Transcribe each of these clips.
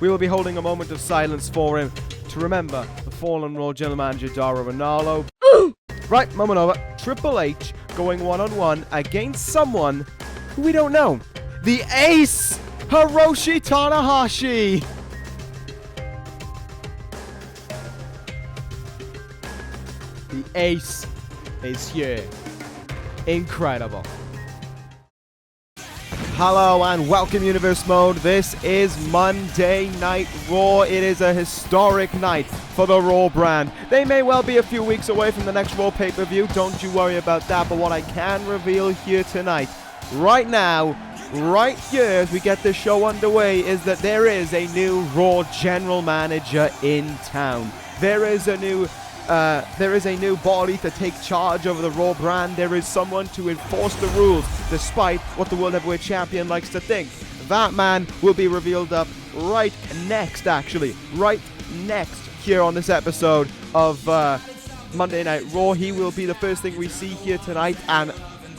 we will be holding a moment of silence for him to remember the fallen RAW General Manager Dara Ronaldo. Right, moment over. Triple H going one-on-one against someone who we don't know. The ace, Hiroshi Tanahashi. The ace is here. Incredible. Hello and welcome Universe Mode. This is Monday Night Raw. It is a historic night for the Raw brand. They may well be a few weeks away from the next Raw pay-per-view. Don't you worry about that. But what I can reveal here tonight, right now, right here as we get this show underway, is that there is a new Raw General Manager in town. There is a new body to take charge over the Raw brand. There is someone to enforce the rules, despite what the World Heavyweight Champion likes to think. That man will be revealed up right next, right next here on this episode of Monday Night Raw. He will be the first thing we see here tonight, and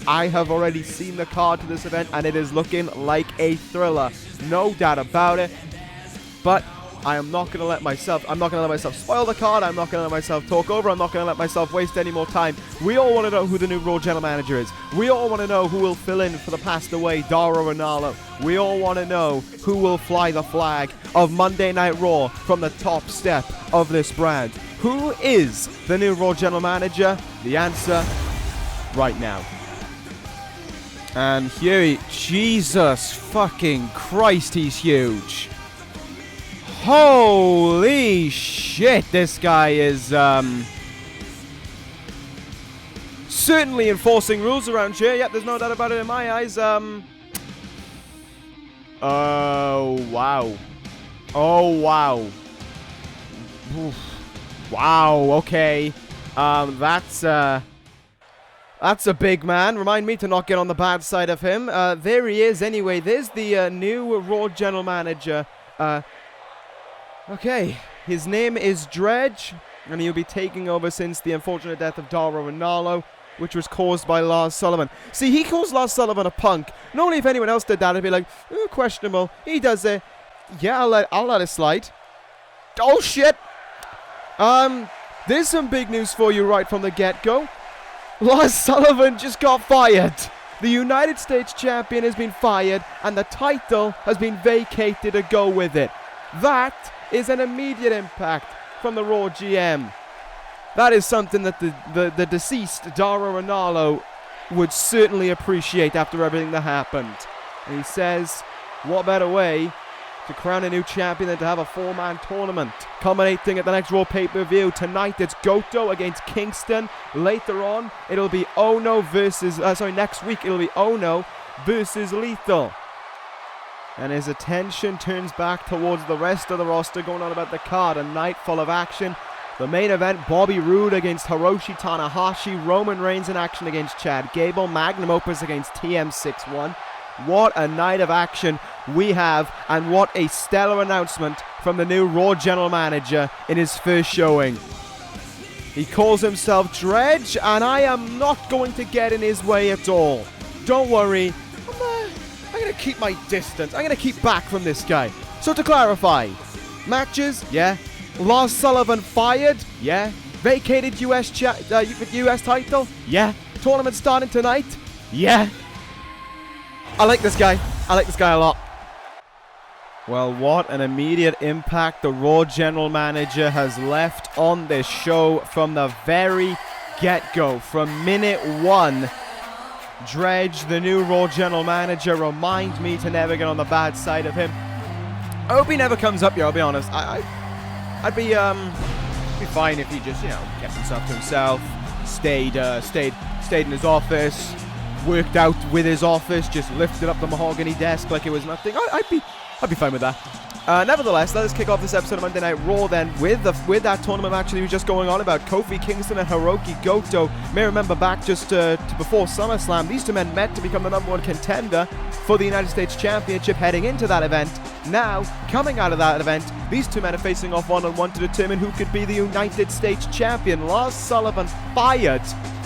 I have already seen the card to this event, and it is looking like a thriller. No doubt about it. But I'm not going to let myself spoil the card. I'm not going to let myself talk over. I'm not going to let myself waste any more time. We all want to know who the new Raw General Manager is. We all want to know who will fill in for the passed away Dara Ronaldo. We all want to know who will fly the flag of Monday Night Raw from the top step of this brand. Who is the new Raw General Manager? The answer right now. And here Jesus fucking Christ, he's huge. Holy shit, this guy is certainly enforcing rules around here. Yep, there's no doubt about it in my eyes. Oh, wow. Oh, wow. Oof. Wow, okay. That's a big man. Remind me to not get on the bad side of him. There he is anyway. There's the new Raw General Manager. Okay, his name is Dredge, and he'll be taking over since the unfortunate death of Dara Ronaldo, which was caused by Lars Sullivan. See, he calls Lars Sullivan a punk. Normally, if anyone else did that, it'd be like, questionable. He does it. Yeah, I'll let it slide. Oh, shit. There's some big news for you right from the get-go. Lars Sullivan just got fired. The United States Champion has been fired, and the title has been vacated to go with it. That is an immediate impact from the Raw GM. That is something that the deceased Dara Ronaldo would certainly appreciate after everything that happened. And he says, what better way to crown a new champion than to have a 4-man tournament culminating at the next Raw pay-per-view. Tonight it's Goto against Kingston. Later on it'll be next week it'll be Ono versus Lethal. And his attention turns back towards the rest of the roster, going on about the card. A night full of action. The main event, Bobby Roode against Hiroshi Tanahashi. Roman Reigns in action against Chad Gable. Magnum Opus against TM61. What a night of action we have, and what a stellar announcement from the new Raw General Manager in his first showing. He calls himself Dredge, and I am not going to get in his way at all. Don't worry. I'm going to keep my distance. I'm going to keep back from this guy. So to clarify, matches, yeah. Lars Sullivan fired, yeah. Vacated US title, yeah. Tournament starting tonight, yeah. I like this guy. I like this guy a lot. Well, what an immediate impact the Raw General Manager has left on this show from the very get-go. From minute one, Dredge, the new Raw General Manager, remind me to never get on the bad side of him. I hope he never comes up here, I'll be honest. I'd be fine if he just, kept himself to himself, stayed in his office, worked out with his office, just lifted up the mahogany desk like it was nothing. I'd be fine with that. Nevertheless, let us kick off this episode of Monday Night Raw then with that tournament match that we were just going on about. Kofi, Kingston, and Hirooki Goto. May remember back just to before SummerSlam, these two men met to become the #1 contender for the United States Championship heading into that event. Now, coming out of that event, these two men are facing off one-on-one to determine who could be the United States Champion. Lars Sullivan fired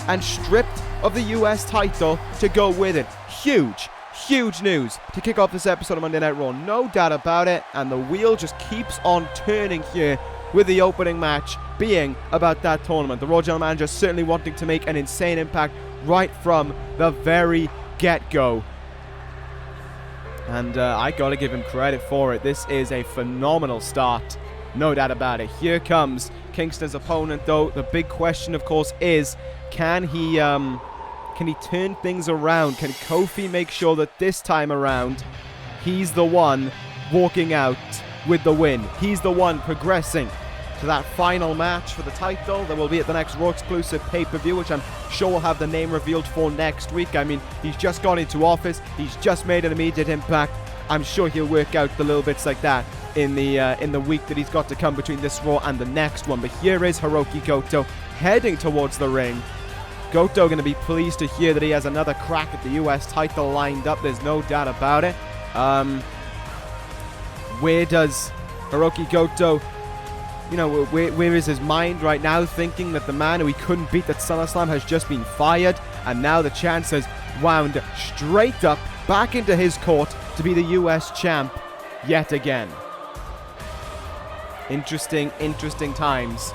and stripped of the US title to go with it. Huge Huge news to kick off this episode of Monday Night Raw. No doubt about it. And the wheel just keeps on turning here with the opening match being about that tournament. The RAW General Manager certainly wanting to make an insane impact right from the very get-go. And I got to give him credit for it. This is a phenomenal start. No doubt about it. Here comes Kingston's opponent, though. The big question, of course, is can he turn things around? Can Kofi make sure that this time around he's the one walking out with the win? He's the one progressing to that final match for the title that will be at the next Raw exclusive pay-per-view, which I'm sure will have the name revealed for next week. I mean, he's just got into office. He's just made an immediate impact. I'm sure he'll work out the little bits like that in the week that he's got to come between this Raw and the next one. But here is Hirooki Goto heading towards the ring. Goto going to be pleased to hear that he has another crack at the US title lined up. There's no doubt about it. Where does Hirooki Goto, where is his mind right now, thinking that the man who he couldn't beat at SummerSlam has just been fired, and now the chance has wound straight up back into his court to be the US champ yet again. Interesting times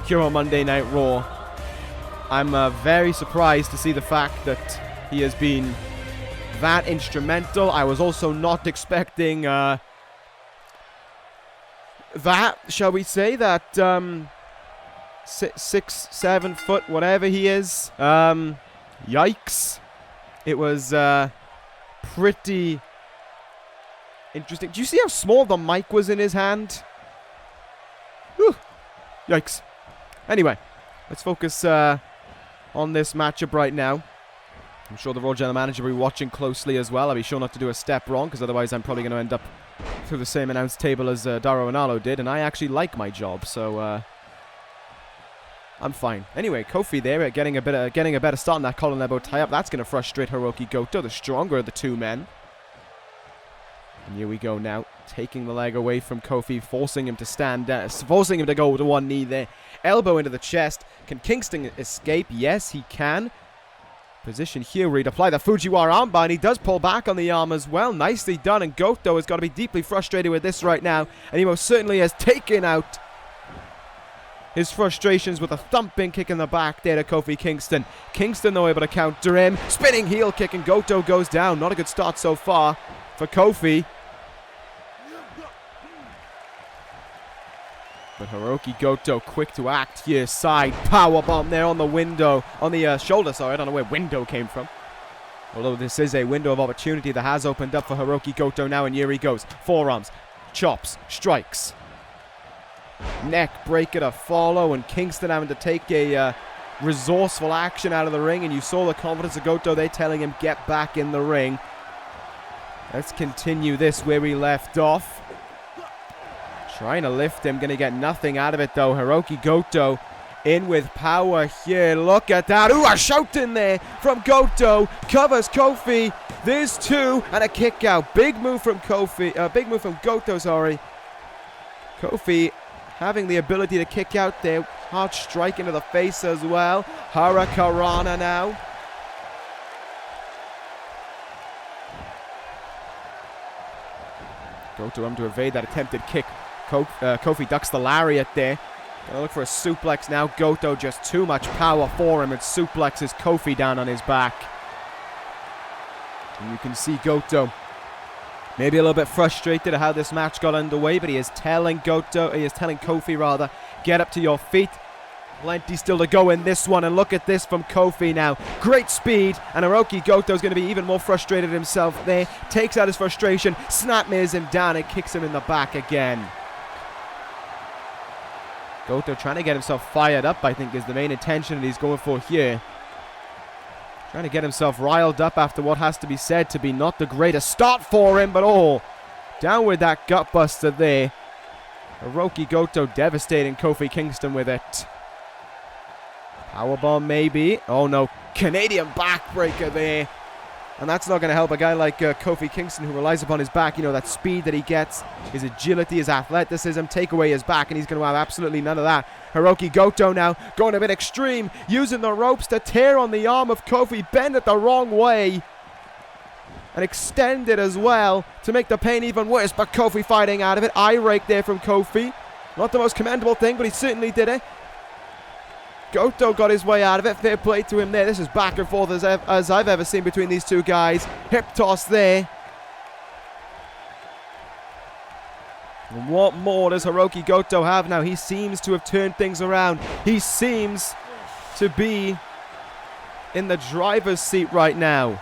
here on Monday Night Raw. I'm very surprised to see the fact that he has been that instrumental. I was also not expecting that, shall we say, that 6-7 foot, whatever he is. Yikes. It was pretty interesting. Do you see how small the mic was in his hand? Whew. Yikes. Anyway, let's focus on this matchup right now. I'm sure the RAW General Manager will be watching closely as well. I'll be sure not to do a step wrong, because otherwise I'm probably going to end up through the same announce table as Dario Ranallo did, and I actually like my job, so I'm fine. Anyway, Kofi there getting a better start on that collar elbow tie-up. That's going to frustrate Hirooki Goto, the stronger of the two men. And here we go now, taking the leg away from Kofi, forcing him to stand down, forcing him to go to one knee there. Elbow into the chest. Can Kingston escape? Yes, he can. Position here where he'd apply the Fujiwara armbar, and he does pull back on the arm as well. Nicely done, and Goto has got to be deeply frustrated with this right now, and he most certainly has taken out his frustrations with a thumping kick in the back there to Kofi Kingston. Kingston, though, able to counter him. Spinning heel kick, and Goto goes down. Not a good start so far for Kofi. But Hirooki Goto quick to act here. Side powerbomb there on the window. On the shoulder, sorry. I don't know where window came from. Although this is a window of opportunity that has opened up for Hirooki Goto now. And here he goes. Forearms. Chops. Strikes. Neck breaker to follow. And Kingston having to take a resourceful action out of the ring. And you saw the confidence of Goto. They're telling him get back in the ring. Let's continue this where we left off. Trying to lift him, going to get nothing out of it though. Hirooki Goto in with power here. Look at that. Ooh, a shout in there from Goto. Covers Kofi. There's two and a kick out. Big move from Kofi. Big move from Goto, sorry. Kofi having the ability to kick out there. Hard strike into the face as well. Hurricanrana now. Goto having to evade that attempted kick. Kofi ducks the lariat there. Gonna look for a suplex now. Goto just too much power for him and suplexes Kofi down on his back. And you can see Goto maybe a little bit frustrated at how this match got underway, but he is telling Kofi rather, get up to your feet. Plenty still to go in this one, and look at this from Kofi now. Great speed, and Hirooki Goto is going to be even more frustrated himself there. Takes out his frustration, snapmares him down, and kicks him in the back again. Goto trying to get himself fired up, I think, is the main intention that he's going for here. Trying to get himself riled up after what has to be said to be not the greatest start for him, but down with that gutbuster there. Hirooki Goto devastating Kofi Kingston with it. Powerbomb maybe. Oh no, Canadian backbreaker there. And that's not going to help a guy like Kofi Kingston, who relies upon his back. You know, that speed that he gets, his agility, his athleticism. Take away his back, and he's going to have absolutely none of that. Hirooki Goto now going a bit extreme, using the ropes to tear on the arm of Kofi. Bend it the wrong way. and extend it as well to make the pain even worse. But Kofi fighting out of it. Eye rake there from Kofi. Not the most commendable thing, but he certainly did it. Goto got his way out of it. Fair play to him there. This is back and forth as I've ever seen between these two guys. Hip toss there. And what more does Hirooki Goto have now? He seems to have turned things around. He seems to be in the driver's seat right now.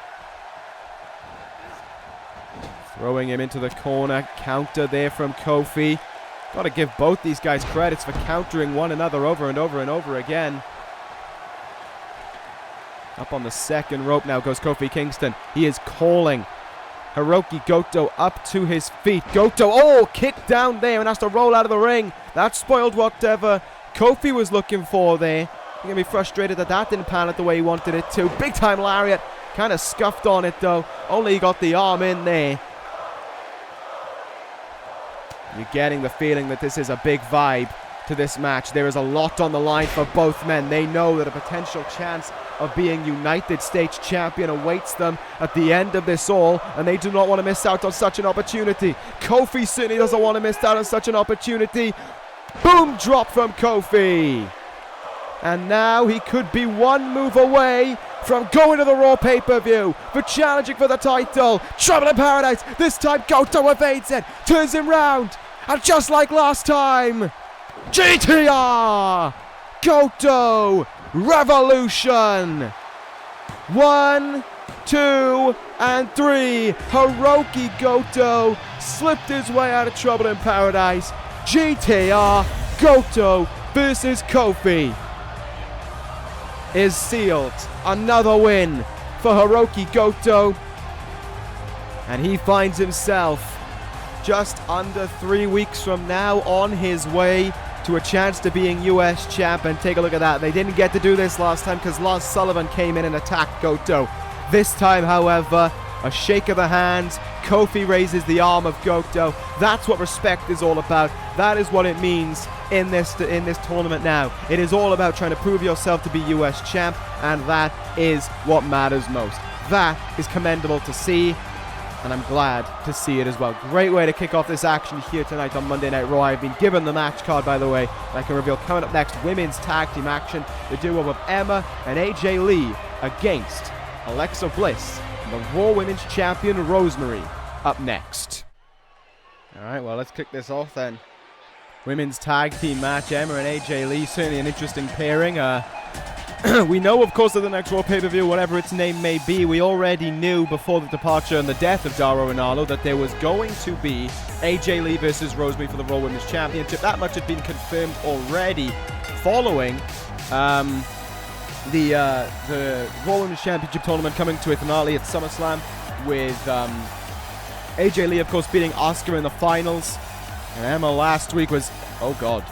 Throwing him into the corner. Counter there from Kofi. Got to give both these guys credits for countering one another over and over and over again. Up on the second rope now goes Kofi Kingston. He is calling Hirooki Goto up to his feet. Goto, oh, kick down there and has to roll out of the ring. That spoiled whatever Kofi was looking for there. You're going to be frustrated that that didn't pan out the way he wanted it to. Big time lariat. Kind of scuffed on it though. Only got the arm in there. You're getting the feeling that this is a big vibe to this match. There is a lot on the line for both men. They know that a potential chance of being United States champion awaits them at the end of this all, and they do not want to miss out on such an opportunity. Kofi certainly doesn't want to miss out on such an opportunity. Boom drop from Kofi. And now he could be one move away from going to the Raw pay-per-view for challenging for the title. Trouble in Paradise. This time Goto evades it, turns him round, and just like last time, GTR Goto Revolution. 1, 2, and 3. Hirooki Goto slipped his way out of Trouble in Paradise. GTR Goto versus Kofi is sealed. Another win for Hirooki Goto, and he finds himself just under 3 weeks from now on his way to a chance to being US champ. And take a look at that. They didn't get to do this last time because Lars Sullivan came in and attacked Goto. This time, however, a shake of the hands. Kofi raises the arm of Goto. That's what respect is all about. That is what it means in this tournament now. It is all about trying to prove yourself to be US champ, and that is what matters most. That is commendable to see, and I'm glad to see it as well. Great way to kick off this action here tonight on Monday Night Raw. I've been given the match card, by the way, that I can reveal coming up next. Women's tag team action. The duo of Emma and AJ Lee against Alexa Bliss and the Raw Women's Champion Rosemary up next. Alright, well, let's kick this off then. Women's tag team match, Emma and AJ Lee, certainly an interesting pairing. We know, of course, that the next Raw pay-per-view, whatever its name may be, we already knew before the departure and the death of Daro Ronaldo that there was going to be AJ Lee versus Rosemary for the Raw Women's Championship. That much had been confirmed already following the Raw Women's Championship tournament coming to a finale at SummerSlam with AJ Lee, of course, beating Asuka in the finals. And Emma last week was, oh god,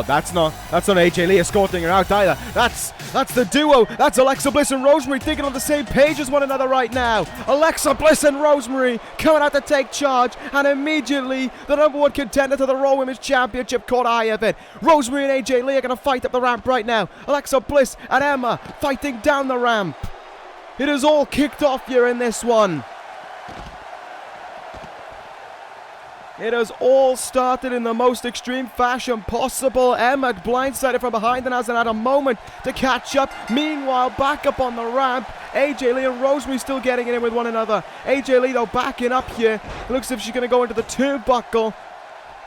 that's not AJ Lee escorting her out either. That's the duo. That's Alexa Bliss and Rosemary thinking on the same page as one another right now. Alexa Bliss and Rosemary coming out to take charge, and immediately the number one contender to the Raw Women's Championship caught eye of it. Rosemary and AJ Lee are going to fight up the ramp right now. Alexa Bliss and Emma fighting down the ramp. It is all kicked off here in this one. It has all started in the most extreme fashion possible. Emma blindsided from behind and hasn't had a moment to catch up. Meanwhile, back up on the ramp, AJ Lee and Rosemary still getting it in with one another. AJ Lee, though, backing up here. It looks as if she's going to go into the turnbuckle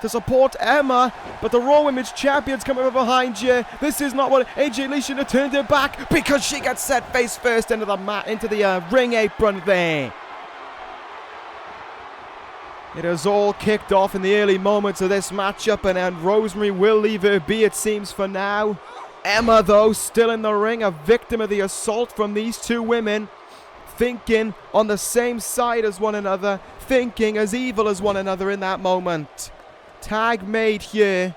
to support Emma, but the Raw Women's Champion's coming from behind you. This is not what AJ Lee should have turned it back because she gets set face first into the ring apron there. It has all kicked off in the early moments of this matchup, and Rosemary will leave her be, it seems, for now. Emma, though, still in the ring, a victim of the assault from these two women, thinking on the same side as one another, thinking as evil as one another in that moment. Tag made here,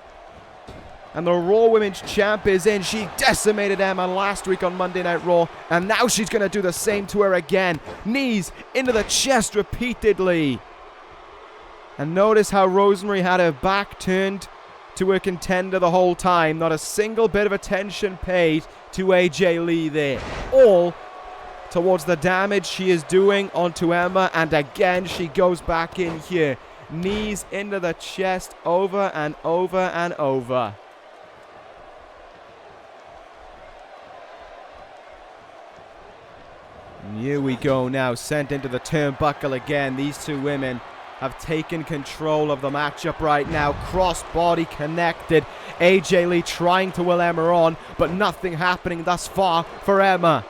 and the Raw Women's Champ is in. She decimated Emma last week on Monday Night Raw, and now she's going to do the same to her again. Knees into the chest repeatedly. And notice how Rosemary had her back turned to her contender the whole time. Not a single bit of attention paid to AJ Lee there. All towards the damage she is doing onto Emma. And again, she goes back in here. Knees into the chest over and over and over. And here we go now, sent into the turnbuckle again. These two women have taken control of the matchup right now. Cross-body connected. AJ Lee trying to will Emma on, but nothing happening thus far for Emma.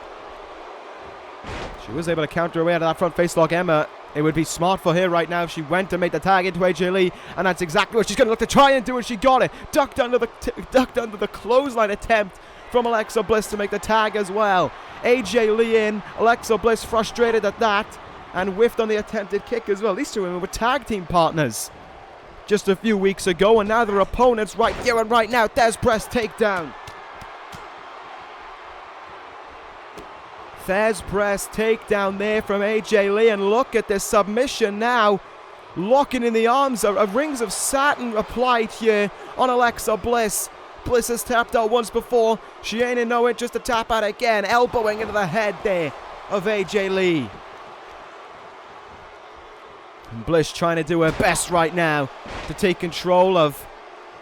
She was able to counter her way out of that front face lock. Emma, it would be smart for her right now if she went to make the tag into AJ Lee, and that's exactly what she's going to look to try and do, and she got it. Ducked under the clothesline attempt from Alexa Bliss to make the tag as well. AJ Lee in, Alexa Bliss frustrated at that, and whiffed on the attempted kick as well. These two women were tag team partners just a few weeks ago, and now they're opponents right here and right now. Des press takedown. Des press takedown there from AJ Lee, and look at this submission now. Locking in the arms of Rings of Saturn applied here on Alexa Bliss. Bliss has tapped out once before. She ain't in no interest to tap out again. Elbowing into the head there of AJ Lee. And Bliss trying to do her best right now to take control of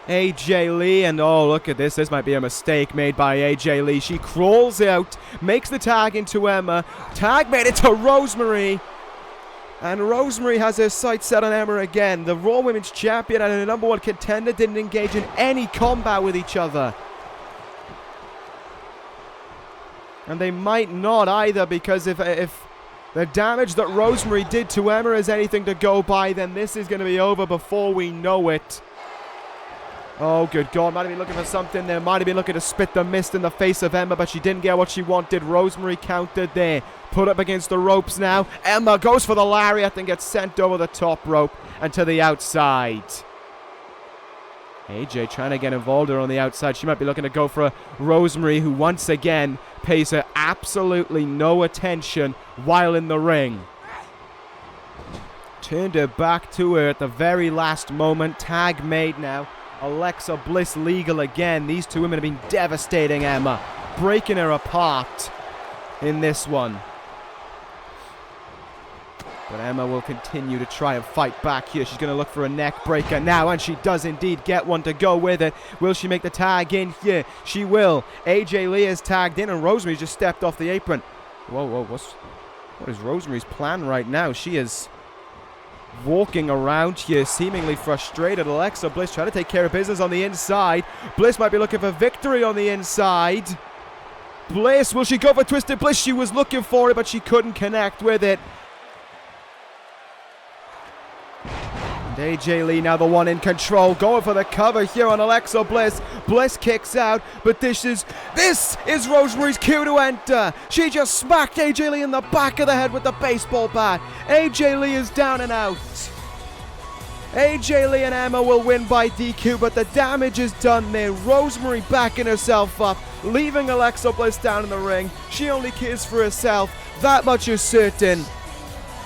AJ Lee. And oh, look at this. This might be a mistake made by AJ Lee. She crawls out, makes the tag into Emma. Tag made it to Rosemary. And Rosemary has her sights set on Emma again. The Raw Women's Champion and the #1 contender didn't engage in any combat with each other. And they might not either, because if the damage that Rosemary did to Emma is anything to go by, then this is going to be over before we know it. Oh, good God. Might have been looking for something there. Might have been looking to spit the mist in the face of Emma, but she didn't get what she wanted. Rosemary countered there. Put up against the ropes now. Emma goes for the lariat and gets sent over the top rope and to the outside. AJ trying to get involved on the outside. She might be looking to go for a Rosemary, who once again pays her absolutely no attention while in the ring. Turned her back to her at the very last moment. Tag made now. Alexa Bliss legal again. These two women have been devastating Emma, breaking her apart in this one. But Emma will continue to try and fight back here. She's going to look for a neck breaker now, and she does indeed get one to go with it. Will she make the tag in here? She will. AJ Lee is tagged in, and Rosemary just stepped off the apron. Whoa, what is Rosemary's plan right now? She is walking around here, seemingly frustrated. Alexa Bliss trying to take care of business on the inside. Bliss might be looking for victory on the inside. Bliss, will she go for Twisted Bliss? She was looking for it, but she couldn't connect with it. And AJ Lee now the one in control, going for the cover here on Alexa Bliss. Bliss kicks out, but this is Rosemary's cue to enter. She just smacked AJ Lee in the back of the head with the baseball bat. AJ Lee is down and out. AJ Lee and Emma will win by DQ, but the damage is done there. Rosemary backing herself up, leaving Alexa Bliss down in the ring. She only cares for herself. That much is certain.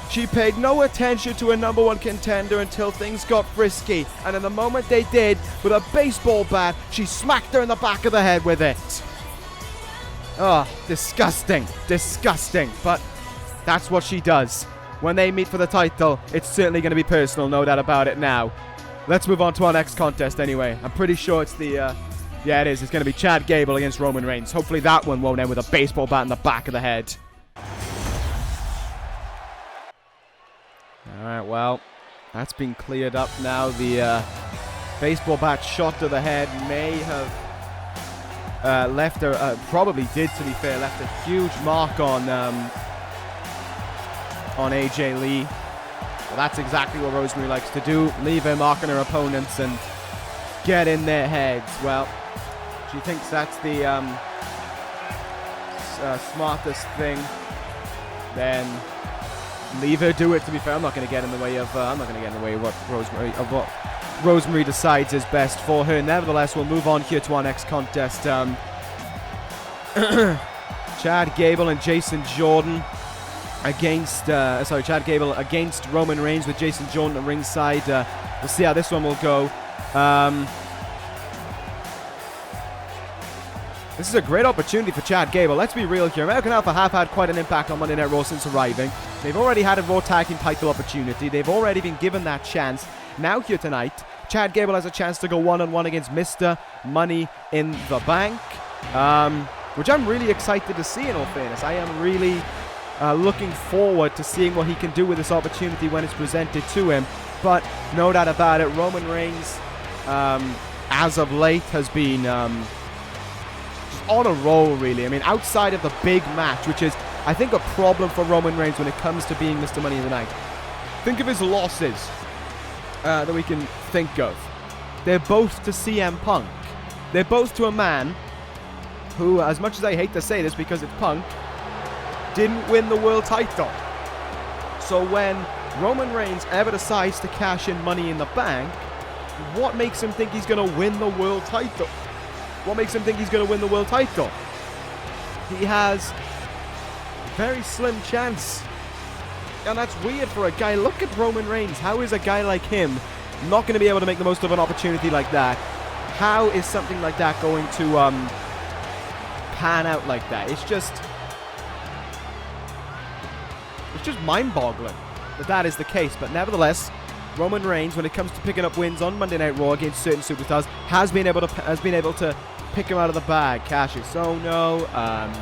She paid no attention to a #1 contender until things got frisky. And in the moment they did, with a baseball bat, she smacked her in the back of the head with it. Oh, disgusting. Disgusting. But that's what she does. When they meet for the title, it's certainly going to be personal, no doubt about it now. Let's move on to our next contest anyway. I'm pretty sure it's the... yeah, it is. It's going to be Chad Gable against Roman Reigns. Hopefully that one won't end with a baseball bat in the back of the head. Alright, well, that's been cleared up now. The baseball bat shot to the head may have left her, probably did to be fair, left a huge mark on AJ Lee. Well, that's exactly what Rosemary likes to do, leave her mark on her opponents and get in their heads. Well, she thinks that's the smartest thing, then leave her do it. To be fair, I'm not going to get in the way of what Rosemary decides is best for her. Nevertheless, we'll move on here to our next contest. Chad Gable and Jason Jordan against Chad Gable against Roman Reigns with Jason Jordan at ringside. We'll see how this one will go. This is a great opportunity for Chad Gable. Let's be real here. American Alpha have had quite an impact on Monday Night Raw since arriving. They've already had a Raw Tag Team title opportunity. They've already been given that chance. Now here tonight, Chad Gable has a chance to go one-on-one against Mr. Money in the Bank, which I'm really excited to see, in all fairness. I am really looking forward to seeing what he can do with this opportunity when it's presented to him. But no doubt about it, Roman Reigns, as of late, has been just on a roll, really. I mean, outside of the big match, which is, I think, a problem for Roman Reigns when it comes to being Mr. Money in the Bank. Think of his losses that we can think of. They're both to CM Punk. They're both to a man who, as much as I hate to say this because it's Punk, didn't win the world title. So when Roman Reigns ever decides to cash in Money in the Bank, what makes him think he's going to win the world title? What makes him think he's going to win the world title? He has a very slim chance. And that's weird for a guy. Look at Roman Reigns. How is a guy like him not going to be able to make the most of an opportunity like that? How is something like that going to pan out like that? It's just mind-boggling that is the case. But nevertheless, Roman Reigns, when it comes to picking up wins on Monday Night Raw against certain superstars, has been able to pick him out of the bag. Cassius Ohno, trying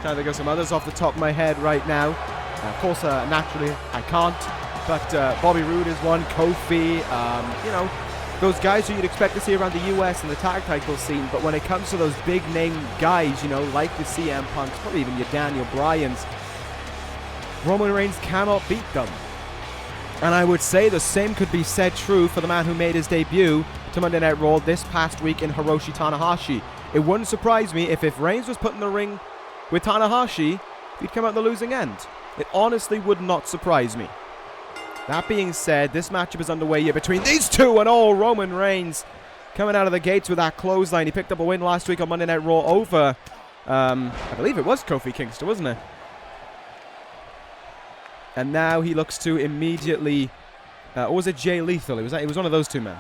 to think of some others off the top of my head right now. Of course, naturally, I can't. But Bobby Roode is one. Kofi, you know, those guys who you'd expect to see around the US and the tag title scene. But when it comes to those big name guys, you know, like the CM Punks, probably even your Daniel Bryans, Roman Reigns cannot beat them. And I would say the same could be said true for the man who made his debut to Monday Night Raw this past week in Hiroshi Tanahashi. It wouldn't surprise me if Reigns was put in the ring with Tanahashi, he'd come out the losing end. It honestly would not surprise me. That being said, this matchup is underway here between these two, and Roman Reigns coming out of the gates with that clothesline. He picked up a win last week on Monday Night Raw over, I believe it was Kofi Kingston, wasn't it? And now he looks to immediately, or was it Jay Lethal? It was one of those two men.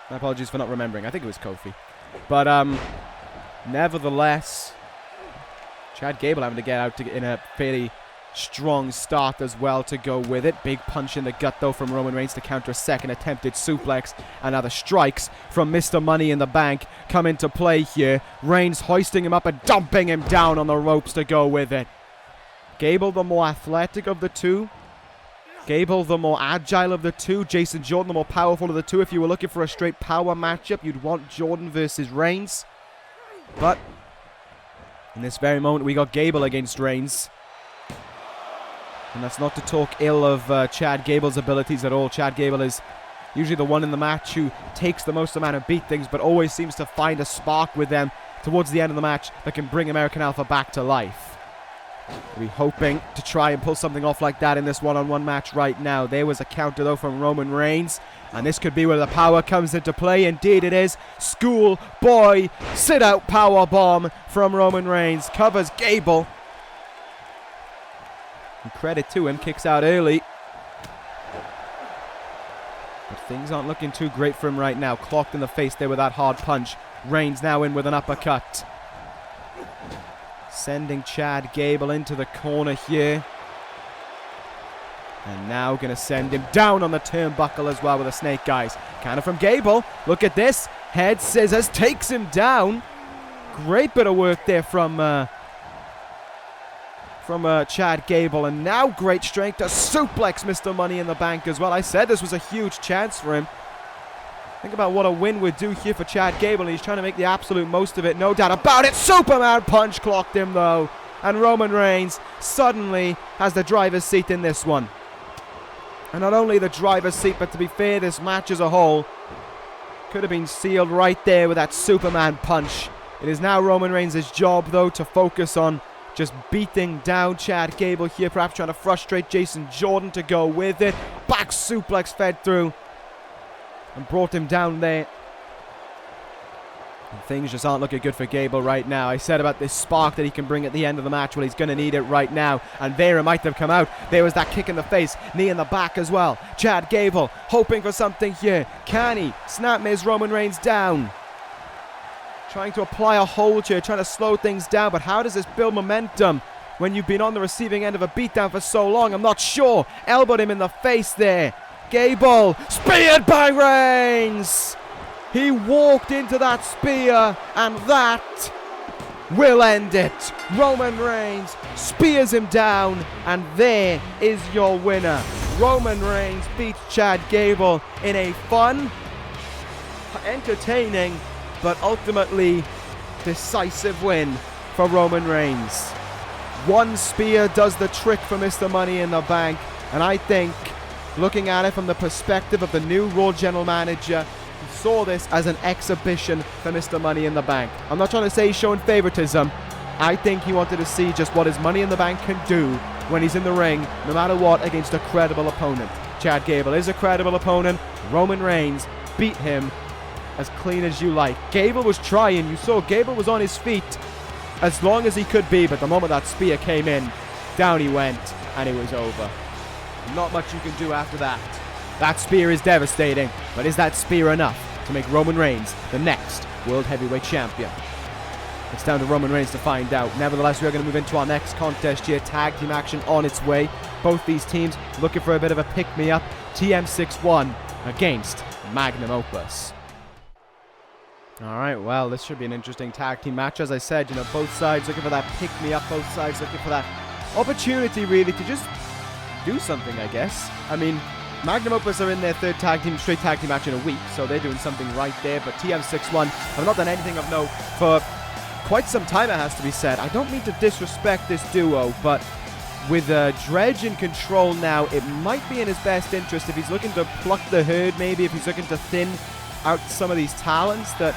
My apologies for not remembering. I think it was Kofi. But nevertheless, Chad Gable having to get out in a fairly strong start as well to go with it. Big punch in the gut, though, from Roman Reigns to counter a second attempted suplex. And now the strikes from Mr. Money in the Bank come into play here. Reigns hoisting him up and dumping him down on the ropes to go with it. Gable, the more athletic of the two. Gable, the more agile of the two. Jason Jordan, the more powerful of the two. If you were looking for a straight power matchup, you'd want Jordan versus Reigns. But in this very moment, we got Gable against Reigns. And that's not to talk ill of Chad Gable's abilities at all. Chad Gable is usually the one in the match who takes the most amount of beatings, but always seems to find a spark with them towards the end of the match that can bring American Alpha back to life. We're hoping to try and pull something off like that in this one-on-one match right now. There was a counter, though, from Roman Reigns. And this could be where the power comes into play. Indeed it is. Schoolboy sit-out power bomb from Roman Reigns. Covers Gable. And credit to him. Kicks out early. But things aren't looking too great for him right now. Clocked in the face there with that hard punch. Reigns now in with an uppercut. Sending Chad Gable into the corner here. And now going to send him down on the turnbuckle as well with a snake eyes. Counter from Gable. Look at this. Head scissors. Takes him down. Great bit of work there from Chad Gable. And now great strength to suplex Mr. Money in the Bank as well. I said this was a huge chance for him. Think about what a win would do here for Chad Gable. And he's trying to make the absolute most of it. No doubt about it. Superman punch clocked him, though. And Roman Reigns suddenly has the driver's seat in this one. And not only the driver's seat, but to be fair, this match as a whole could have been sealed right there with that Superman punch. It is now Roman Reigns' job, though, to focus on just beating down Chad Gable here. Perhaps trying to frustrate Jason Jordan to go with it. Back suplex fed through. And brought him down there. And things just aren't looking good for Gable right now. I said about this spark that he can bring at the end of the match. Well, he's going to need it right now. And there it might have come out. There was that kick in the face. Knee in the back as well. Chad Gable hoping for something here. Can he snap Roman Reigns down? trying to apply a hold here, trying to slow things down. But how does this build momentum when you've been on the receiving end of a beatdown for so long? I'm not sure. Elbowed him in the face there. Gable, speared by Reigns. He walked into that spear, and that will end it. Roman Reigns spears him down, and there is your winner. Roman Reigns beats Chad Gable in a fun, entertaining, but ultimately decisive win for Roman Reigns. One spear does the trick for Mr. Money in the Bank, and I think, looking at it from the perspective of the new RAW General Manager, he saw this as an exhibition for Mr. Money in the Bank. I'm not trying to say he's showing favoritism. I think he wanted to see just what his Money in the Bank can do when he's in the ring, no matter what, against a credible opponent. Chad Gable is a credible opponent. Roman Reigns beat him as clean as you like. Gable was trying. You saw Gable was on his feet as long as he could be, but the moment that spear came in, down he went, and it was over. Not much you can do after that. That spear is devastating, but is that spear enough to make Roman Reigns the next World Heavyweight Champion? It's down to Roman Reigns to find out. Nevertheless, we are going to move into our next contest here. Tag team action on its way. Both these teams looking for a bit of a pick-me-up. TM61 against Magnum Opus. Alright, well, this should be an interesting tag team match. As I said, you know, both sides looking for that pick-me-up. Both sides looking for that opportunity, really, to just do something, I guess. I mean, Magnum Opus are in their third straight tag team match in a week, so they're doing something right there. But TM61 have not done anything of note for quite some time, it has to be said. I don't mean to disrespect this duo, but with Dredge in control now, it might be in his best interest if he's looking to pluck the herd, maybe if he's looking to thin out some of these talents, that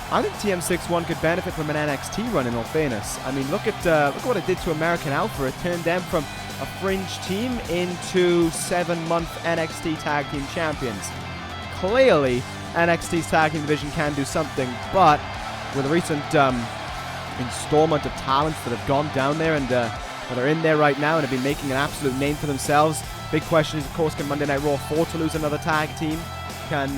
I think TM61 could benefit from an NXT run, in all fairness. I mean, look at what it did to American Alpha. It turned them from a fringe team into 7-month NXT Tag Team Champions. Clearly, NXT's Tag Team division can do something, but with a recent installment of talents that have gone down there and that are in there right now and have been making an absolute name for themselves, big question is, of course, can Monday Night Raw afford to lose another tag team? Can,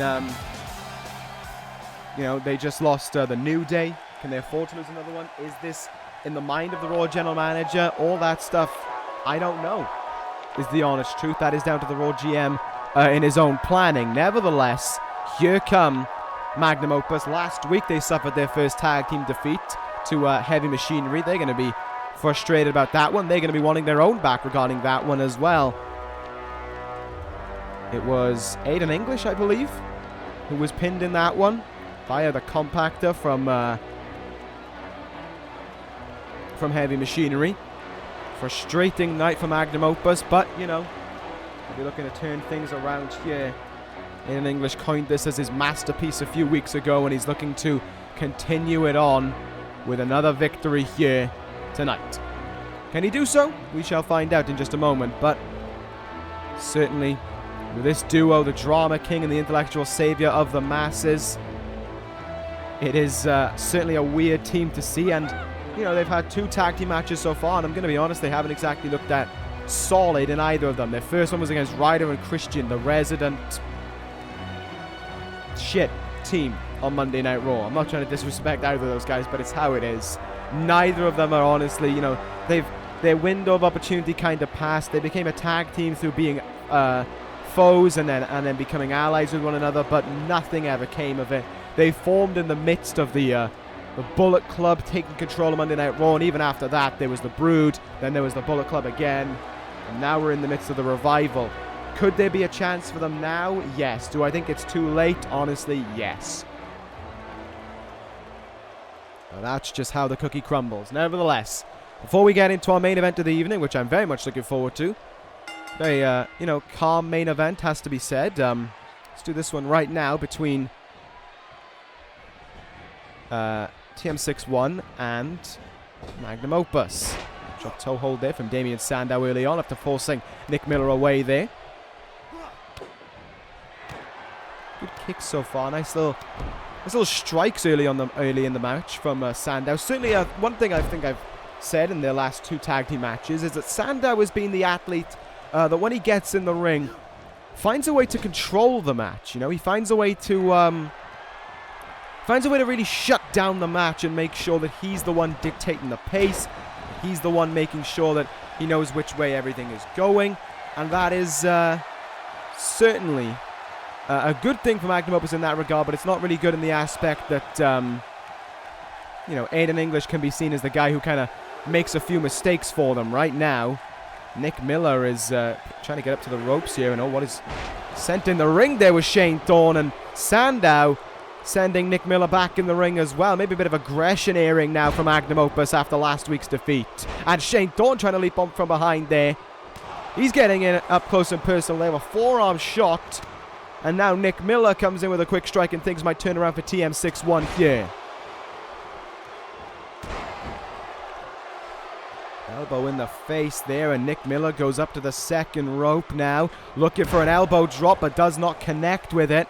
you know, they just lost the New Day. Can they afford to lose another one? Is this in the mind of the RAW General Manager? All that stuff, I don't know, is the honest truth. That is down to the RAW GM in his own planning. Nevertheless, here come Magnum Opus. Last week they suffered their first tag team defeat to Heavy Machinery. They're going to be frustrated about that one. They're going to be wanting their own back regarding that one as well. It was Aiden English, I believe, who was pinned in that one via the compactor from Heavy Machinery. Frustrating night for Magnum Opus, but, you know, we'll be looking to turn things around here. Aiden English coined this as his masterpiece a few weeks ago, and he's looking to continue it on with another victory here tonight. Can he do so? We shall find out in just a moment, but certainly with this duo, the drama king and the intellectual savior of the masses, it is certainly a weird team to see. And, you know, they've had 2 tag team matches so far, and I'm going to be honest, they haven't exactly looked that solid in either of them. Their first one was against Ryder and Christian, the resident shit team on Monday Night Raw. I'm not trying to disrespect either of those guys, but it's how it is. Neither of them are honestly, you know, their window of opportunity kind of passed. They became a tag team through being foes and then becoming allies with one another, but nothing ever came of it. They formed in the midst of the Bullet Club taking control of Monday Night Raw, and even after that there was the Brood, then there was the Bullet Club again, and now we're in the midst of the Revival. Could there be a chance for them now? Yes. Do I think it's too late? Honestly, yes. Well, that's just how the cookie crumbles. Nevertheless, before we get into our main event of the evening, which I'm very much looking forward to, very, you know, calm main event has to be said. Let's do this one right now between TM61 and Magnum Opus. Drop toe hold there from Damian Sandow early on after forcing Nick Miller away there. Good kicks so far. Nice little strikes early in the match from Sandow. Certainly, one thing I think I've said in their last 2 tag team matches is that Sandow has been the athlete that when he gets in the ring, finds a way to control the match. You know, he finds a way to finds a way to really shut down the match and make sure that he's the one dictating the pace. He's the one making sure that he knows which way everything is going. And that is certainly a good thing for Magnum Opus in that regard, but it's not really good in the aspect that, you know, Aiden English can be seen as the guy who kind of makes a few mistakes for them. Right now, Nick Miller is trying to get up to the ropes here, and oh, what is sent in the ring there was Shane Thorne, and Sandow sending Nick Miller back in the ring as well. Maybe a bit of aggression airing now from Magnum Opus after last week's defeat. And Shane Thorne trying to leap on from behind there. He's getting in up close and personal there, a forearm shot. And now Nick Miller comes in with a quick strike, and things might turn around for TM61 here. Elbow in the face there, and Nick Miller goes up to the second rope now, looking for an elbow drop, but does not connect with it.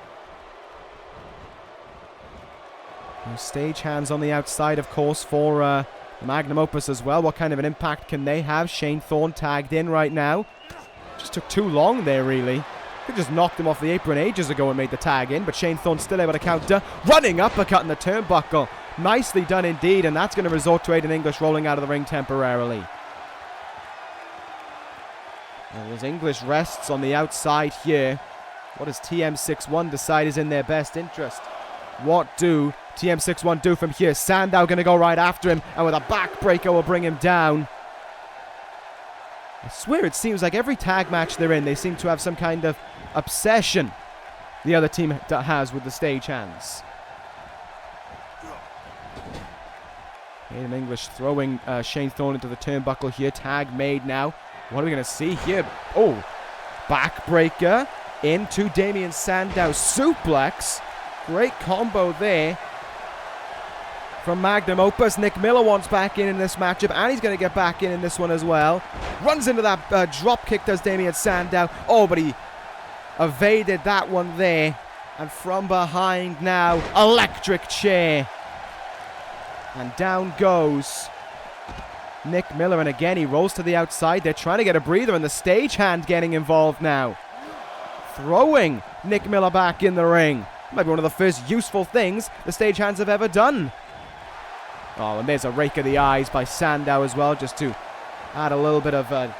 Stagehands on the outside, of course, for Magnum Opus as well. What kind of an impact can they have? Shane Thorne tagged in right now. Just took too long there, really. Could just knocked him off the apron ages ago and made the tag in, but Shane Thorne still able to counter. Running uppercut in the turnbuckle. Nicely done indeed, and that's going to resort to Aiden English rolling out of the ring temporarily. And as English rests on the outside here, what does TM61 decide is in their best interest? What do TM61 do from here? Sandow going to go right after him, and with a backbreaker will bring him down. I swear it seems like every tag match they're in, they seem to have some kind of obsession the other team has with the Stagehands. Aiden English throwing Shane Thorne into the turnbuckle here. Tag made now. What are we going to see here? Oh, backbreaker into Damian Sandow. Suplex. Great combo there from Magnum Opus. Nick Miller wants back in this matchup, and he's going to get back in this one as well. Runs into that drop kick, does Damian Sandow. Oh, but he evaded that one there. And from behind now, electric chair. And down goes Nick Miller, and again he rolls to the outside. They're trying to get a breather, and the stagehand getting involved now. Throwing Nick Miller back in the ring. Might be one of the first useful things the stagehands have ever done. Oh, and there's a rake of the eyes by Sandow as well, just to add a little bit of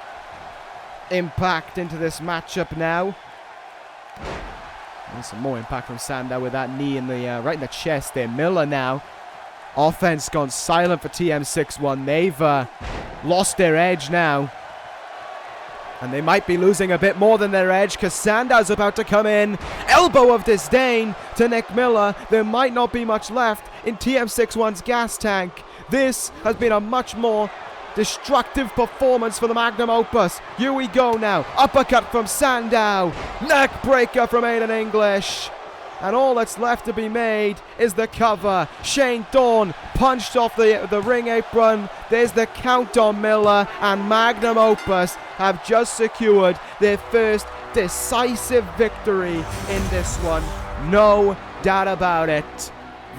impact into this matchup now. And some more impact from Sandow with that knee in the right in the chest there. Miller now. Offense gone silent for TM61. They've lost their edge now. And they might be losing a bit more than their edge, because Sandow's about to come in. Elbow of disdain to Nick Miller. There might not be much left in TM61's gas tank. This has been a much more destructive performance for the Magnum Opus. Here we go now. Uppercut from Sandow. Neck breaker from Aiden English. And all that's left to be made is the cover. Shane Thorne punched off the ring apron. There's the count on Miller. And Magnum Opus have just secured their first decisive victory in this one. No doubt about it.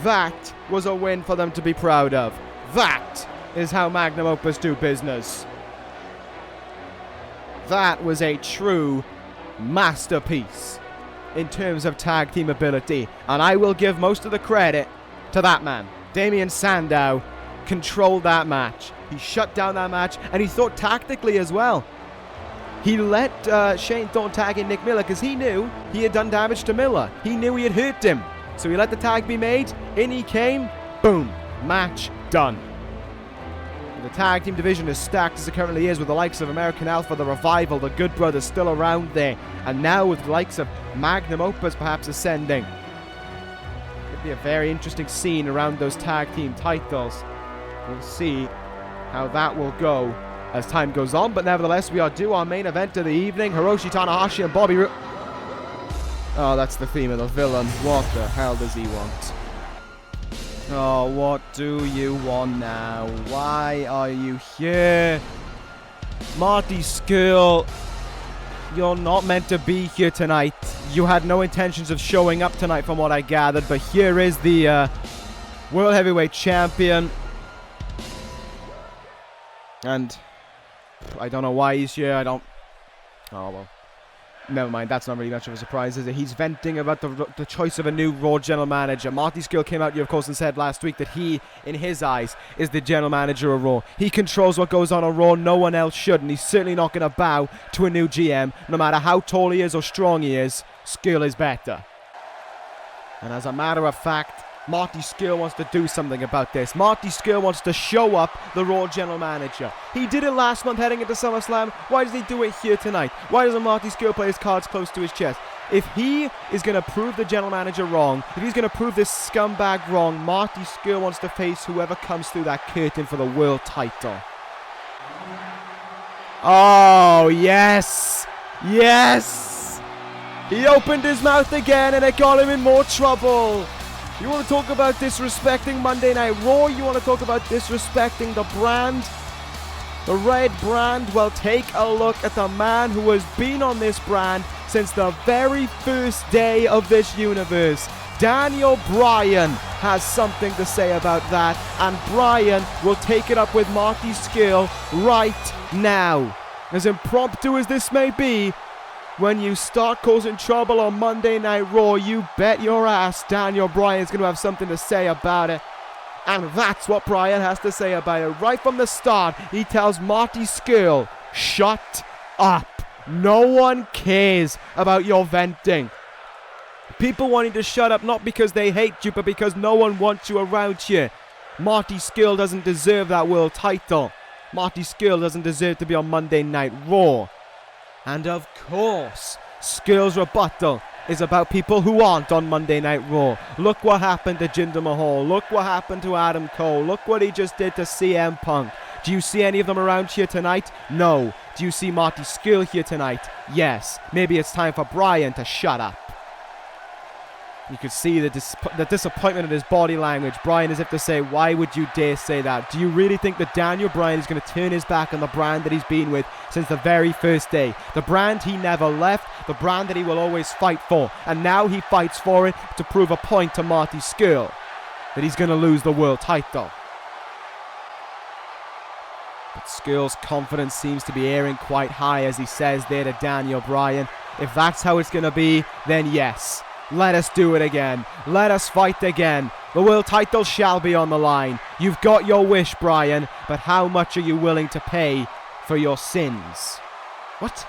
That was a win for them to be proud of. That is how Magnum Opus do business. That was a true masterpiece in terms of tag team ability, and I will give most of the credit to that man. Damian Sandow controlled that match. He shut down that match, and he thought tactically as well. He let Shane Thorne tag in Nick Miller because he knew he had done damage to Miller. He knew he had hurt him. So he let the tag be made. In he came. Boom. Match done. The tag team division is stacked as it currently is, with the likes of American Alpha, the Revival, the Good Brothers still around there. And now with the likes of Magnum Opus perhaps ascending. Could be a very interesting scene around those tag team titles. We'll see how that will go as time goes on. But nevertheless, we are due our main event of the evening. Hiroshi Tanahashi and Bobby Roode. Oh, that's the theme of the villain. What the hell does he want? Oh, what do you want now? Why are you here? Marty Scurll, you're not meant to be here tonight. You had no intentions of showing up tonight from what I gathered, but here is the World Heavyweight Champion. And I don't know why he's here. Oh, well. Never mind, that's not really much of a surprise, is it? He's venting about the choice of a new Raw General Manager. Marty Scurll came out here, of course, and said last week that he, in his eyes, is the General Manager of Raw. He controls what goes on Raw, no one else should, and he's certainly not going to bow to a new GM. No matter how tall he is or strong he is, Scurll is better. And as a matter of fact, Marty Scurll wants to do something about this. Marty Scurll wants to show up the Raw General Manager. He did it last month heading into SummerSlam. Why does he do it here tonight? Why doesn't Marty Scurll play his cards close to his chest? If he is going to prove the General Manager wrong, if he's going to prove this scumbag wrong, Marty Scurll wants to face whoever comes through that curtain for the world title. Oh, yes! Yes! He opened his mouth again and it got him in more trouble. You want to talk about disrespecting Monday Night Raw? You want to talk about disrespecting the brand? The red brand? Well, take a look at the man who has been on this brand since the very first day of this universe. Daniel Bryan has something to say about that, and Bryan will take it up with Marty Scurll right now. As impromptu as this may be, when you start causing trouble on Monday Night Raw, you bet your ass Daniel Bryan's going to have something to say about it. And that's what Bryan has to say about it. Right from the start, he tells Marty Scurll, shut up. No one cares about your venting. People wanting to shut up not because they hate you, but because no one wants you around here. Marty Scurll doesn't deserve that world title. Marty Scurll doesn't deserve to be on Monday Night Raw. And of course, Scurll's rebuttal is about people who aren't on Monday Night Raw. Look what happened to Jinder Mahal. Look what happened to Adam Cole. Look what he just did to CM Punk. Do you see any of them around here tonight? No. Do you see Marty Scurll here tonight? Yes. Maybe it's time for Bryan to shut up. You could see the disappointment in his body language. Bryan as if to say, why would you dare say that? Do you really think that Daniel Bryan is going to turn his back on the brand that he's been with since the very first day? The brand he never left, the brand that he will always fight for. And now he fights for it to prove a point to Marty Scurll that he's going to lose the world title. But Scurll's confidence seems to be airing quite high as he says there to Daniel Bryan, if that's how it's going to be, then yes. Let us do it again. Let us fight again. The world title shall be on the line. You've got your wish, Bryan, but how much are you willing to pay for your sins? What?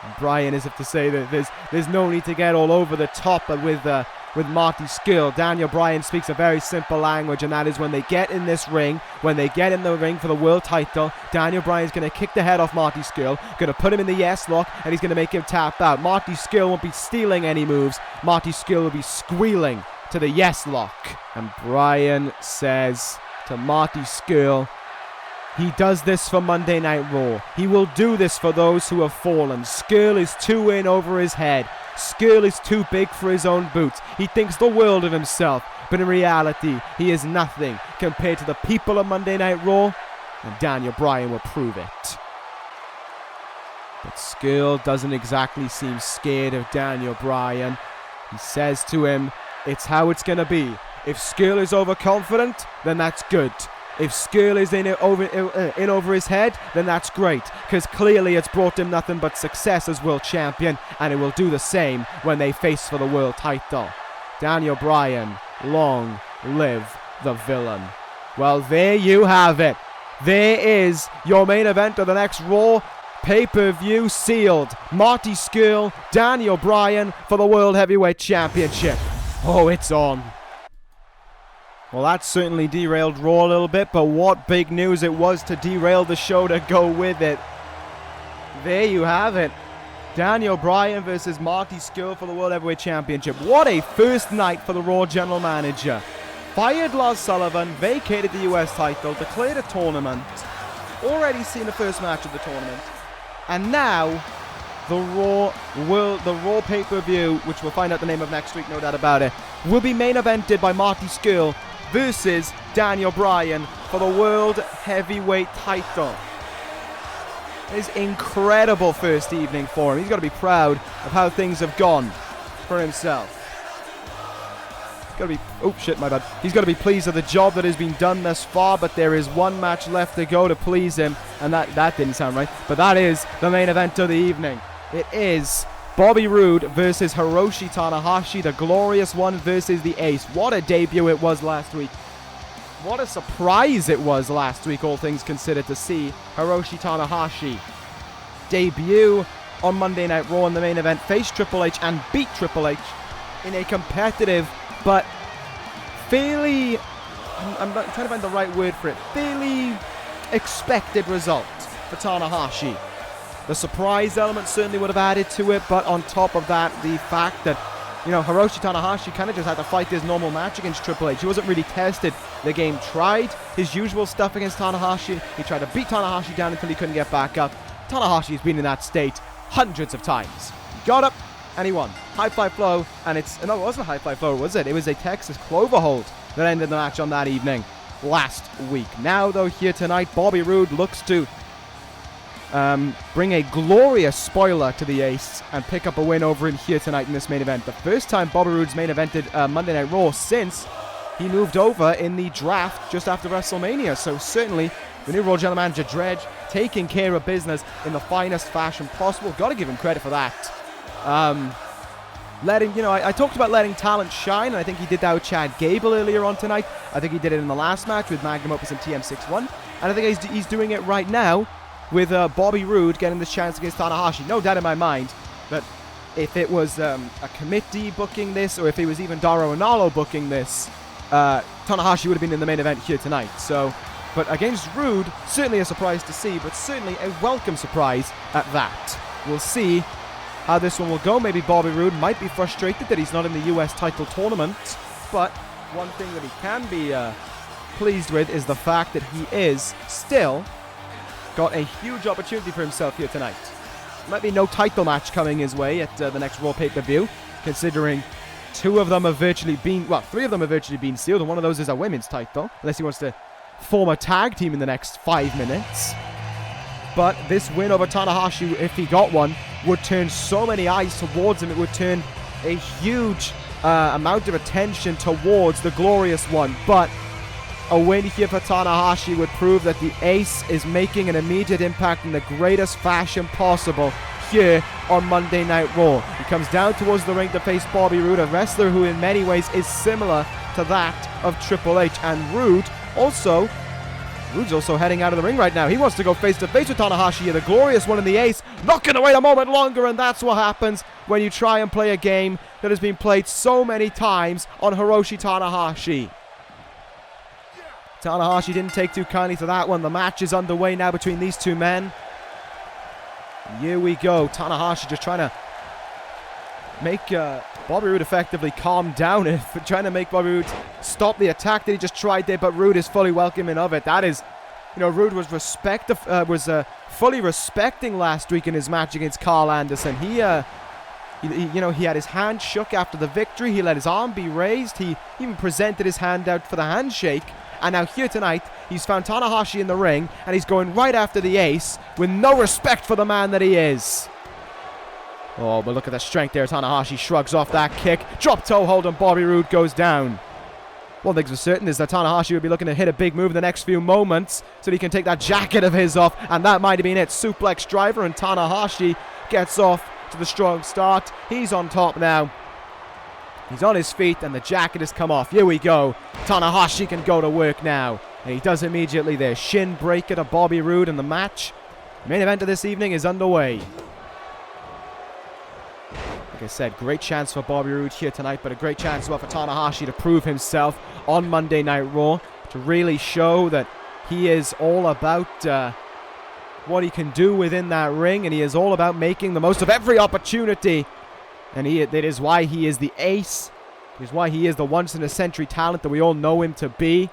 And Bryan as if to say that there's no need to get all over the top with Marty Scurll. Daniel Bryan speaks a very simple language, and that is when they get in this ring, when they get in the ring for the world title, Daniel Bryan's going to kick the head off Marty Scurll, going to put him in the yes lock, and he's going to make him tap out. Marty Scurll won't be stealing any moves. Marty Scurll will be squealing to the yes lock. And Bryan says to Marty Scurll, he does this for Monday Night Raw. He will do this for those who have fallen. Scurll is too in over his head. Scurll is too big for his own boots. He thinks the world of himself, but in reality, he is nothing compared to the people of Monday Night Raw, and Daniel Bryan will prove it. But Scurll doesn't exactly seem scared of Daniel Bryan. He says to him, it's how it's going to be. If Scurll is overconfident, then that's good. If Scurll is in over his head, then that's great, because clearly it's brought him nothing but success as world champion, and it will do the same when they face for the world title. Daniel Bryan, long live the villain. Well, there you have it. There is your main event of the next Raw pay-per-view sealed. Marty Scurll, Daniel Bryan for the World Heavyweight Championship. Oh, it's on. Well, that certainly derailed Raw a little bit, but what big news it was to derail the show to go with it. There you have it. Daniel Bryan versus Marty Scurll for the World Heavyweight Championship. What a first night for the Raw General Manager. Fired Lars Sullivan, vacated the US title, declared a tournament. Already seen the first match of the tournament. And now, the Raw pay-per-view, which we'll find out the name of next week, no doubt about it, will be main evented by Marty Scurll versus Daniel Bryan for the World Heavyweight title. His incredible first evening for him. He's got to be proud of how things have gone for himself. He's got to be, oh shit, my bad. He's got to be pleased with the job that has been done thus far, but there is one match left to go to please him, and that didn't sound right, but that is the main event of the evening. It is Bobby Roode versus Hiroshi Tanahashi, the glorious one versus the ace. What a debut it was last week. What a surprise it was last week, all things considered, to see Hiroshi Tanahashi debut on Monday Night Raw in the main event, face Triple H and beat Triple H in a competitive but fairly, I'm trying to find the right word for it, fairly expected result for Tanahashi. The surprise element certainly would have added to it, but on top of that, the fact that, you know, Hiroshi Tanahashi kind of just had to fight his normal match against Triple H. He wasn't really tested. The game tried his usual stuff against Tanahashi. He tried to beat Tanahashi down until he couldn't get back up. Tanahashi's been in that state hundreds of times. He got up and he won. High fly flow, and no, it wasn't a high fly flow, was it? It was a Texas Clover hold that ended the match on that evening last week. Now, though, here tonight, Bobby Roode looks to bring a glorious spoiler to the ace and pick up a win over him here tonight in this main event. The first time Bobby Roode's main evented Monday Night Raw since he moved over in the draft just after WrestleMania. So certainly the new RAW General Manager Dredge taking care of business in the finest fashion possible. Got to give him credit for that. I talked about letting talent shine, and I think he did that with Chad Gable earlier on tonight. I think he did it in the last match with Magnum, Opus, and TM61. And I think he's doing it right now with Bobby Roode getting this chance against Tanahashi. No doubt in my mind that if it was a committee booking this, or if it was even Dario Inallo booking this, Tanahashi would have been in the main event here tonight. So, but against Roode, certainly a surprise to see, but certainly a welcome surprise at that. We'll see how this one will go. Maybe Bobby Roode might be frustrated that he's not in the US title tournament, but one thing that he can be pleased with is the fact that he is still got a huge opportunity for himself here tonight. Might be no title match coming his way at the next Raw pay-per-view, considering three of them have virtually been sealed, and one of those is a women's title, unless he wants to form a tag team in the next 5 minutes. But this win over Tanahashi, if he got one, would turn so many eyes towards him. It would turn a huge amount of attention towards the glorious one. But a win here for Tanahashi would prove that the ace is making an immediate impact in the greatest fashion possible here on Monday Night Raw. He comes down towards the ring to face Bobby Roode, a wrestler who in many ways is similar to that of Triple H. And Roode's also heading out of the ring right now. He wants to go face to face with Tanahashi, the glorious one in the ace. Not going to wait a moment longer, and that's what happens when you try and play a game that has been played so many times on Hiroshi Tanahashi. Tanahashi didn't take too kindly to that one. The match is underway now between these two men. And here we go. Tanahashi just trying to make Bobby Roode effectively calm down and trying to make Bobby Roode stop the attack that he just tried there, but Roode is fully welcoming of it. That is, Roode was fully respecting last week in his match against Carl Anderson. He had his hand shook after the victory. He let his arm be raised. He even presented his hand out for the handshake. And now here tonight, he's found Tanahashi in the ring, and he's going right after the ace with no respect for the man that he is. Oh, but look at the strength there. Tanahashi shrugs off that kick. Drop toe hold, and Bobby Roode goes down. One thing's for certain is that Tanahashi will be looking to hit a big move in the next few moments so that he can take that jacket of his off, and that might have been it. Suplex driver, and Tanahashi gets off to the strong start. He's on top now. He's on his feet, and the jacket has come off. Here we go. Tanahashi can go to work now. And he does immediately there. Shin breaker to Bobby Roode, and the match, main event of this evening, is underway. Like I said, great chance for Bobby Roode here tonight, but a great chance as well for Tanahashi to prove himself on Monday Night Raw, to really show that he is all about what he can do within that ring, and he is all about making the most of every opportunity. And that is why he is the ace. It is why he is the once-in-a-century talent that we all know him to be.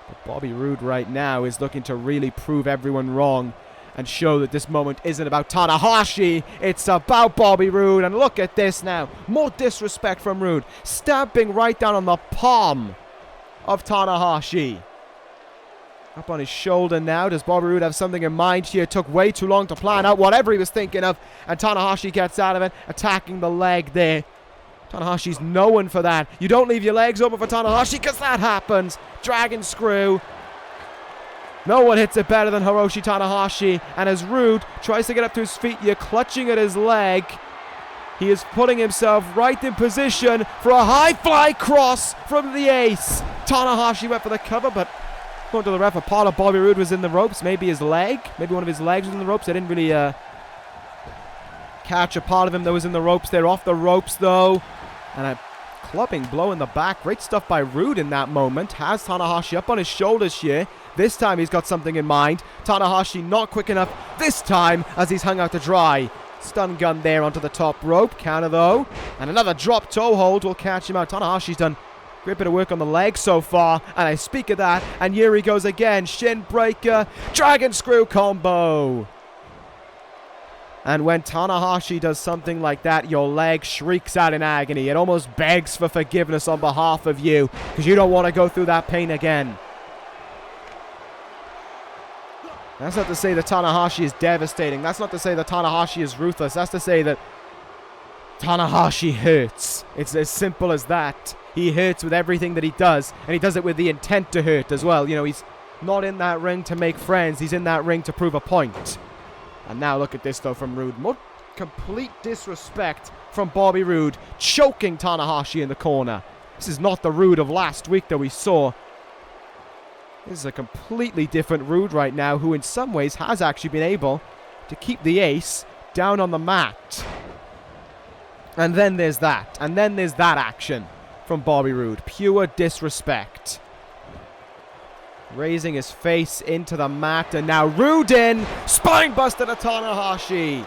But Bobby Roode right now is looking to really prove everyone wrong and show that this moment isn't about Tanahashi. It's about Bobby Roode. And look at this now. More disrespect from Roode. Stamping right down on the palm of Tanahashi. Up on his shoulder now. Does Bobby Roode have something in mind here? It took way too long to plan out whatever he was thinking of. And Tanahashi gets out of it, attacking the leg there. Tanahashi's known for that. You don't leave your legs open for Tanahashi because that happens. Dragon screw. No one hits it better than Hiroshi Tanahashi. And as Roode tries to get up to his feet, you're clutching at his leg. He is putting himself right in position for a high fly cross from the ace. Tanahashi went for the cover, but according to the ref, a part of Bobby Roode was in the ropes. Maybe his leg. Maybe one of his legs was in the ropes. I didn't really catch a part of him that was in the ropes. They're off the ropes, though. And a clubbing blow in the back. Great stuff by Roode in that moment. Has Tanahashi up on his shoulders here. This time he's got something in mind. Tanahashi not quick enough this time as he's hung out to dry. Stun gun there onto the top rope. Counter, though. And another drop toe hold will catch him out. Tanahashi's done a great bit of work on the leg so far. And I speak of that. And here he goes again. Shin breaker. Dragon screw combo. And when Tanahashi does something like that, your leg shrieks out in agony. It almost begs for forgiveness on behalf of you, because you don't want to go through that pain again. That's not to say that Tanahashi is devastating. That's not to say that Tanahashi is ruthless. That's to say that Tanahashi hurts. It's as simple as that. He hurts with everything that he does, and he does it with the intent to hurt as well. You know, he's not in that ring to make friends. He's in that ring to prove a point. And now look at this, though, from Roode. More complete disrespect from Bobby Roode, choking Tanahashi in the corner. This is not the Roode of last week that we saw. This is a completely different Roode right now, who in some ways has actually been able to keep the ace down on the mat. And then there's that. And then there's that action from Bobby Roode. Pure disrespect. Raising his face into the mat, and now Roode in. Spinebuster to Tanahashi.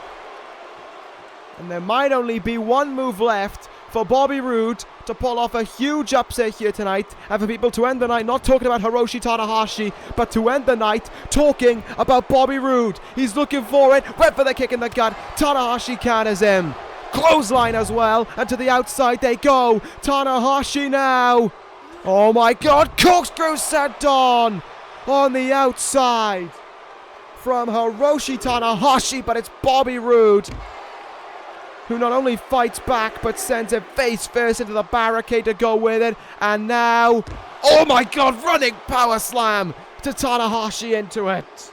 And there might only be one move left for Bobby Roode to pull off a huge upset here tonight, and for people to end the night not talking about Hiroshi Tanahashi, but to end the night talking about Bobby Roode. He's looking for it. Went for the kick in the gut. Tanahashi counters him. Clothesline as well, and to the outside they go. Tanahashi now. Oh my God, corkscrew senton on the outside from Hiroshi Tanahashi, but it's Bobby Roode who not only fights back, but sends him face first into the barricade to go with it. And now, oh my God, running power slam to Tanahashi into it.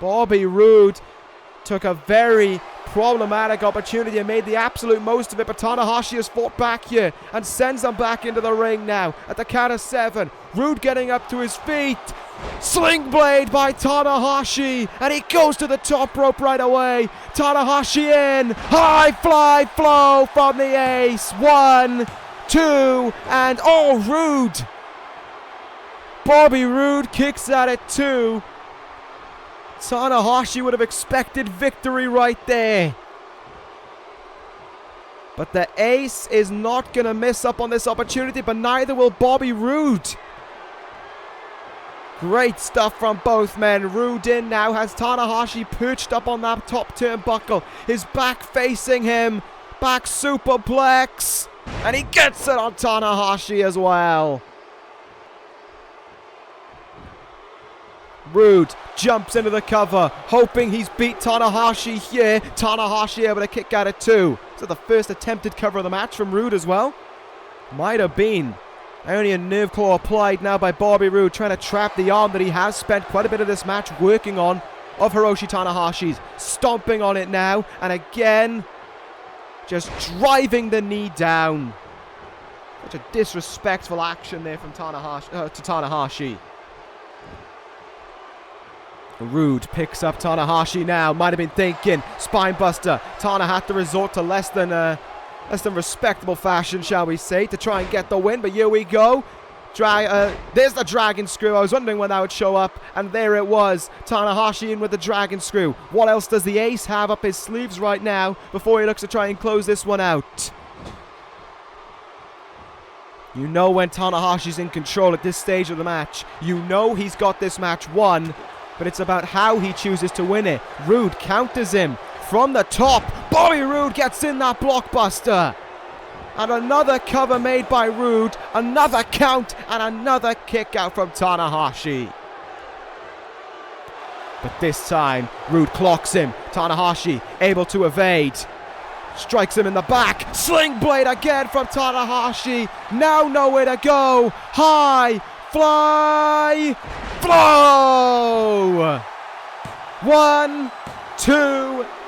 Bobby Roode took a very problematic opportunity and made the absolute most of it, but Tanahashi has fought back here and sends them back into the ring now at the count of 7. Roode getting up to his feet. Sling blade by Tanahashi, and he goes to the top rope right away. Tanahashi in. High fly flow from the ace. 1, 2, and oh, Roode. Bobby Roode kicks out at 2. Tanahashi would have expected victory right there. But the ace is not going to miss up on this opportunity, but neither will Bobby Roode. Great stuff from both men. Roode in now has Tanahashi perched up on that top turnbuckle. His back facing him. Back superplex. And he gets it on Tanahashi as well. Roode jumps into the cover, hoping he's beat Tanahashi here. Tanahashi able to kick out at 2. So the first attempted cover of the match from Roode as well. Might have been. Only a nerve claw applied now by Bobby Roode, trying to trap the arm that he has spent quite a bit of this match working on of Hiroshi Tanahashi's. Stomping on it now, and again, just driving the knee down. Such a disrespectful action there from Tanahashi. Roode picks up Tanahashi now. Might have been thinking spinebuster. Tana had to resort to less than respectable fashion, shall we say, to try and get the win. But here we go. There's the dragon screw. I was wondering when that would show up, and there it was. Tanahashi in with the dragon screw. What else does the ace have up his sleeves right now before he looks to try and close this one out? You know when Tanahashi's in control at this stage of the match. You know he's got this match won. But it's about how he chooses to win it. Roode counters him from the top. Bobby Roode gets in that blockbuster. And another cover made by Roode. Another count and another kick out from Tanahashi. But this time, Roode clocks him. Tanahashi able to evade. Strikes him in the back. Sling blade again from Tanahashi. Now nowhere to go. High fly flow. 1, 2,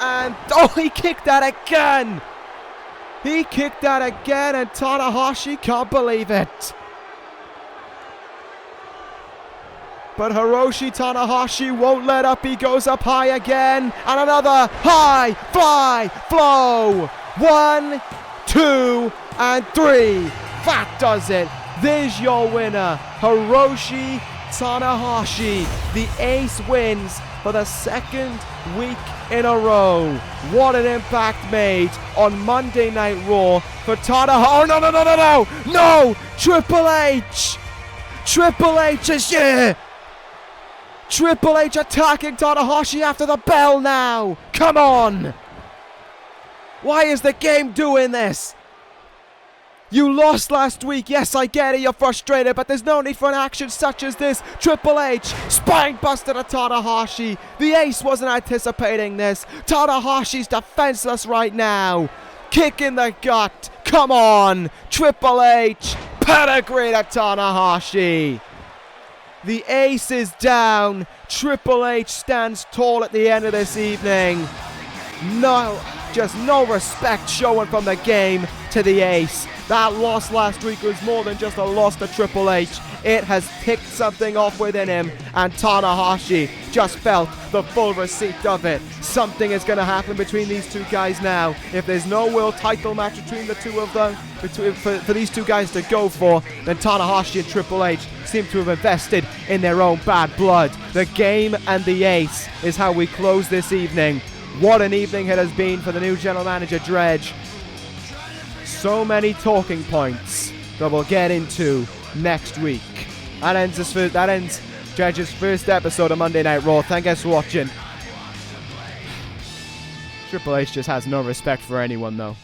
and oh, he kicked that again. He kicked that again, and Tanahashi can't believe it. But Hiroshi Tanahashi won't let up. He goes up high again. And another high fly flow. 1, 2, and 3. That does it. There's your winner, Hiroshi Tanahashi. The ace wins for the second week in a row. What an impact made on Monday Night Raw for Tanahashi. Oh, no, no, no, no, no. No! Triple H. Triple H is here. Triple H attacking Tanahashi after the bell now. Come on. Why is the game doing this? You lost last week. Yes, I get it. You're frustrated, but there's no need for an action such as this. Triple H spine buster to Tanahashi. The ace wasn't anticipating this. Tanahashi's defenseless right now. Kick in the gut. Come on. Triple H. Pedigree to Tanahashi. The ace is down. Triple H stands tall at the end of this evening. No, just no respect showing from the game to the ace. That loss last week was more than just a loss to Triple H. It has ticked something off within him, and Tanahashi just felt the full receipt of it. Something is going to happen between these two guys now. If there's no world title match between the two of them, for these two guys to go for, then Tanahashi and Triple H seem to have invested in their own bad blood. The game and the ace is how we close this evening. What an evening it has been for the new general manager, Dredge. So many talking points that we'll get into next week. That ends Dredge's first episode of Monday Night Raw. Thank you guys for watching. Triple H just has no respect for anyone, though.